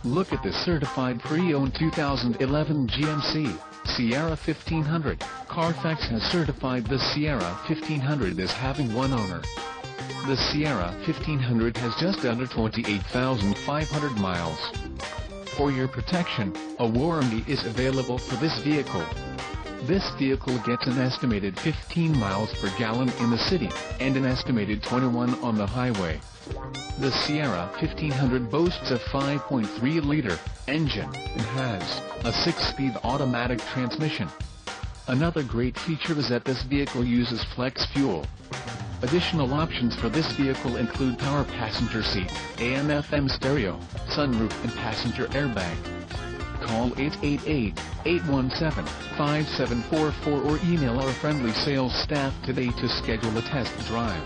Look at this certified pre-owned 2011 GMC Sierra 1500. Carfax has certified the Sierra 1500 as having one owner. The Sierra 1500 has just under 28,500 miles. For your protection, a warranty is available for this vehicle. This vehicle gets an estimated 15 miles per gallon in the city, and an estimated 21 on the highway. The Sierra 1500 boasts a 5.3-liter engine, and has a 6-speed automatic transmission. Another great feature is that this vehicle uses flex fuel. Additional options for this vehicle include power passenger seat, AM/FM stereo, sunroof and passenger airbag. Call 888-817-5744 or email our friendly sales staff today to schedule a test drive.